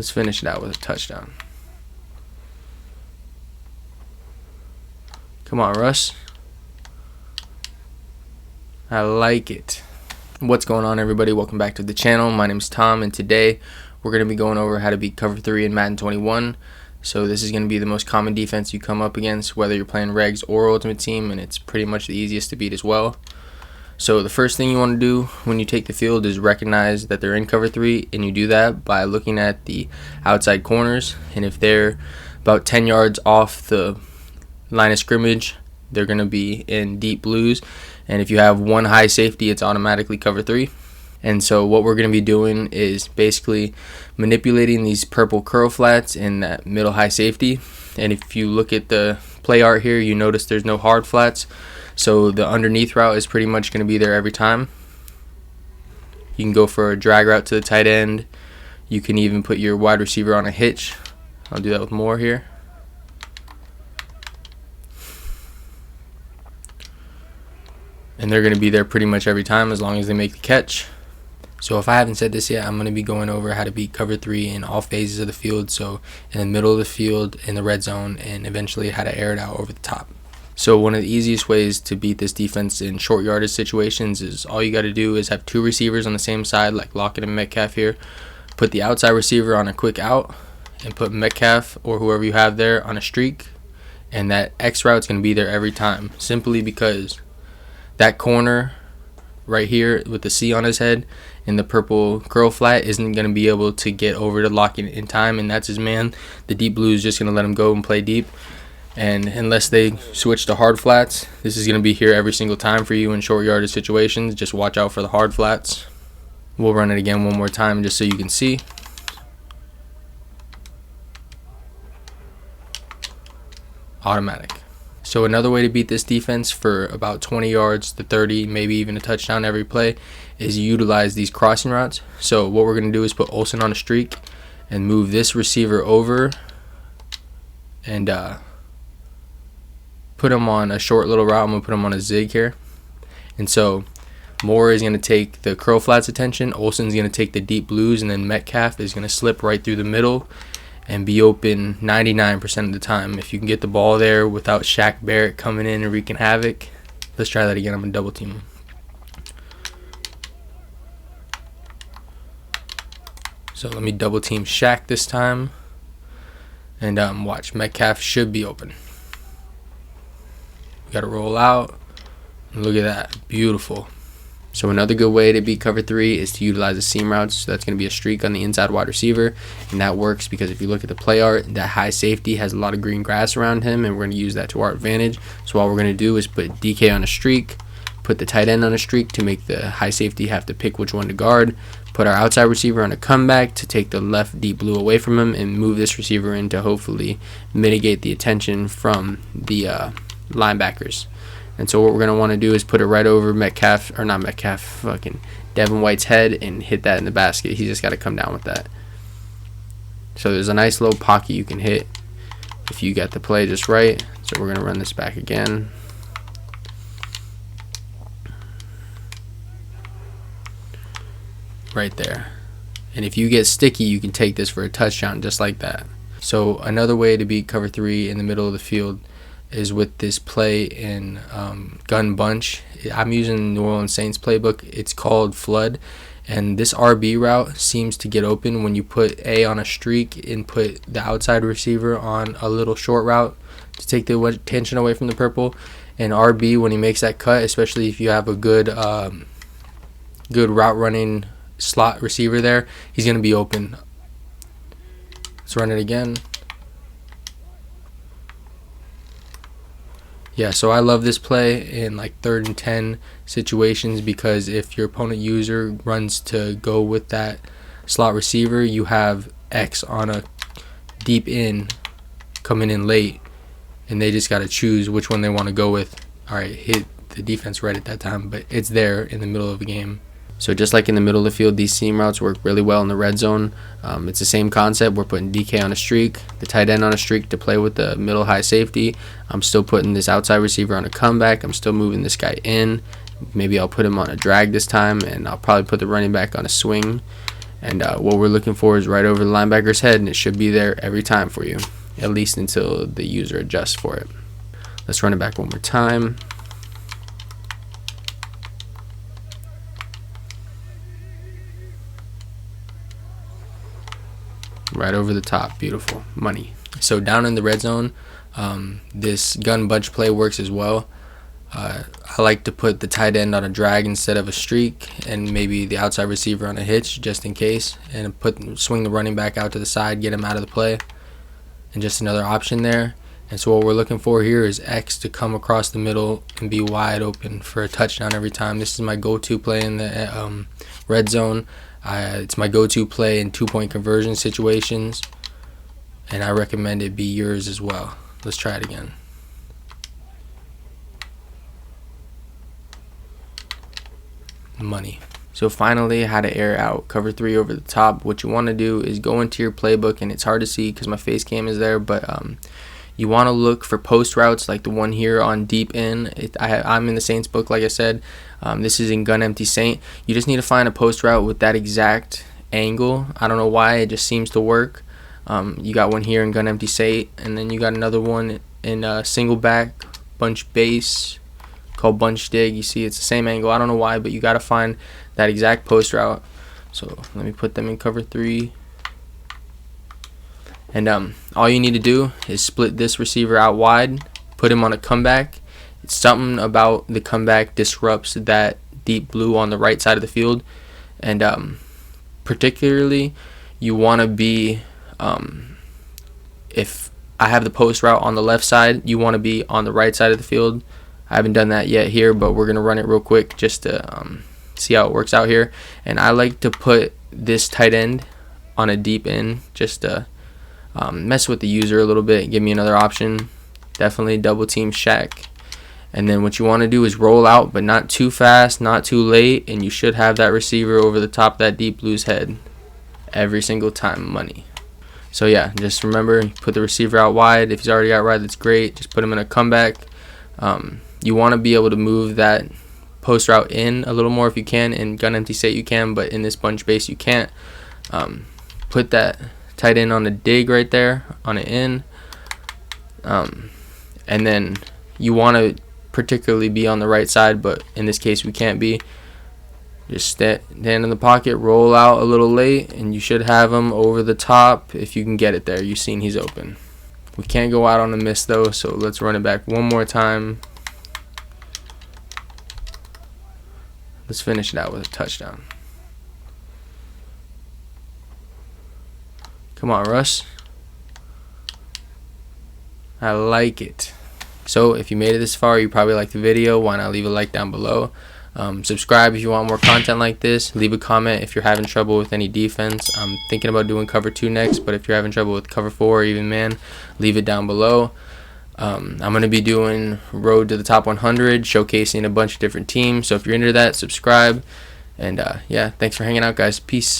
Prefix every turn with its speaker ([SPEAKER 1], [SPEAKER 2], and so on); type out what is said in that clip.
[SPEAKER 1] Let's finish it out with a touchdown. Come on, Russ. I like it. What's going on, everybody? Welcome back to the channel. My name is Tom, and today we're going to be going over how to beat cover 3 in Madden 21. So this is going to be the most common defense you come up against, whether you're playing regs or ultimate team, and it's pretty much the easiest to beat as well. So the first thing you want to do when you take the field is recognize that they're in cover 3, and you do that by looking at the outside corners, and if they're about 10 yards off the line of scrimmage, they're going to be in deep blues, and if you have one high safety, it's automatically cover 3. And so what we're going to be doing is basically manipulating these purple curl flats in that middle high safety. And if you look at the play art here, you notice there's no hard flats, so the underneath route is pretty much going to be there every time. You can go for a drag route to the tight end. You can even put your wide receiver on a hitch. I'll do that with more here. And they're going to be there pretty much every time as long as they make the catch. So if I haven't said this yet, I'm going to be going over how to beat cover 3 in all phases of the field. So in the middle of the field, in the red zone, and eventually how to air it out over the top. So one of the easiest ways to beat this defense in short yardage situations is all you got to do is have two receivers on the same side, like Lockett and Metcalf here. Put the outside receiver on a quick out and put Metcalf or whoever you have there on a streak. And that X route is going to be there every time, simply because that corner right here with the C on his head and the purple curl flat isn't going to be able to get over to Lockett in time, and that's his man. The deep blue is just going to let him go and play deep. And unless they switch to hard flats, this is going to be here every single time for you in short yardage situations. Just watch out for the hard flats. We'll run it again one more time just so you can see. Automatic. So another way to beat this defense for about 20 yards to 30, maybe even a touchdown every play, is utilize these crossing routes. So what we're going to do is put Olsen on a streak and move this receiver over and put him on a short little route. I'm going to put him on a zig here. And so Moore is going to take the curl flats attention, Olsen's going to take the deep blues, and then Metcalf is going to slip right through the middle and be open 99% of the time. If you can get the ball there without Shaq Barrett coming in and wreaking havoc. Let's try that again. I'm going to double team him. So let me double team Shaq this time. And watch, Metcalf should be open. We got to roll out. Look at that. Beautiful. So another good way to beat cover 3 is to utilize the seam routes. So that's going to be a streak on the inside wide receiver, and that works because if you look at the play art, that high safety has a lot of green grass around him, and we're going to use that to our advantage. So all we're going to do is put DK on a streak, put the tight end on a streak to make the high safety have to pick which one to guard, put our outside receiver on a comeback to take the left deep blue away from him, and move this receiver in to hopefully mitigate the attention from the linebackers. And so what we're going to want to do is put it right over Metcalf, or not Metcalf, fucking Devin White's head, and hit that in the basket. He's just got to come down with that. So there's a nice little pocket you can hit if you got the play just right. So we're going to run this back again. Right there. And if you get sticky, you can take this for a touchdown just like that. So another way to beat cover 3 in the middle of the field is with this play in gun bunch. I'm using New Orleans Saints playbook. It's called flood, and this RB route seems to get open when you put A on a streak and put the outside receiver on a little short route to take the attention away from the purple. And RB, when he makes that cut, especially if you have a good route running slot receiver there, he's going to be open. Let's run it again. Yeah, so I love this play in like 3rd and 10 situations, because if your opponent user runs to go with that slot receiver, you have X on a deep in coming in late, and they just got to choose which one they want to go with. All right, hit the defense right at that time, but it's there in the middle of the game. So just like in the middle of the field, these seam routes work really well in the red zone. It's the same concept. We're putting DK on a streak, the tight end on a streak to play with the middle high safety. I'm still putting this outside receiver on a comeback. I'm still moving this guy in. Maybe I'll put him on a drag this time, and I'll probably put the running back on a swing. And what we're looking for is right over the linebacker's head, and it should be there every time for you, at least until the user adjusts for it. Let's run it back one more time. Right over the top. Beautiful. Money. So down in the red zone, this gun bunch play works as well. I like to put the tight end on a drag instead of a streak, and maybe the outside receiver on a hitch just in case, and swing the running back out to the side, get him out of the play, and just another option there. And so what we're looking for here is X to come across the middle and be wide open for a touchdown every time. This is my go-to play in the red zone. It's my go-to play in 2-point conversion situations, and I recommend it be yours as well. Let's try it again. Money. So finally, how to air out cover 3 over the top. What you want to do is go into your playbook, and it's hard to see because my face cam is there, but you want to look for post routes like the one here on deep in. I'm in the Saints book, like I said. This is in Gun Empty Saint. You just need to find a post route with that exact angle. I don't know why, it just seems to work. You got one here in Gun Empty Saint, and then you got another one in single back bunch base called bunch dig. You see it's the same angle. I don't know why, but you got to find that exact post route. So let me put them in cover 3. And all you need to do is split this receiver out wide, put him on a comeback. It's something about the comeback disrupts that deep blue on the right side of the field, and particularly you want to be, if I have the post route on the left side, you want to be on the right side of the field. I haven't done that yet here, but we're gonna run it real quick just to see how it works out here. And I like to put this tight end on a deep end just to mess with the user a little bit, give me another option. Definitely double team Shaq. And then what you want to do is roll out, but not too fast, not too late, and you should have that receiver over the top of that deep blue's head every single time. Money. So yeah, just remember, put the receiver out wide. If he's already out wide, that's great. Just put him in a comeback. You want to be able to move that post route in a little more if you can. In Gun Empty State you can, but in this bunch base you can't. Put that tight end on a dig right there, on an in. And then you want to particularly be on the right side, but in this case we can't be. Just stand in the pocket, roll out a little late, and you should have him over the top if you can get it there. You've seen he's open. We can't go out on a miss though, so let's run it back one more time. Let's finish it out with a touchdown. Come on, Russ. I like it. So if you made it this far, you probably liked the video. Why not leave a like down below? Subscribe if you want more content like this. Leave a comment if you're having trouble with any defense. I'm thinking about doing cover 2 next, but if you're having trouble with cover 4 or even man, leave it down below. I'm going to be doing Road to the Top 100, showcasing a bunch of different teams. So if you're into that, subscribe. And yeah, thanks for hanging out, guys. Peace.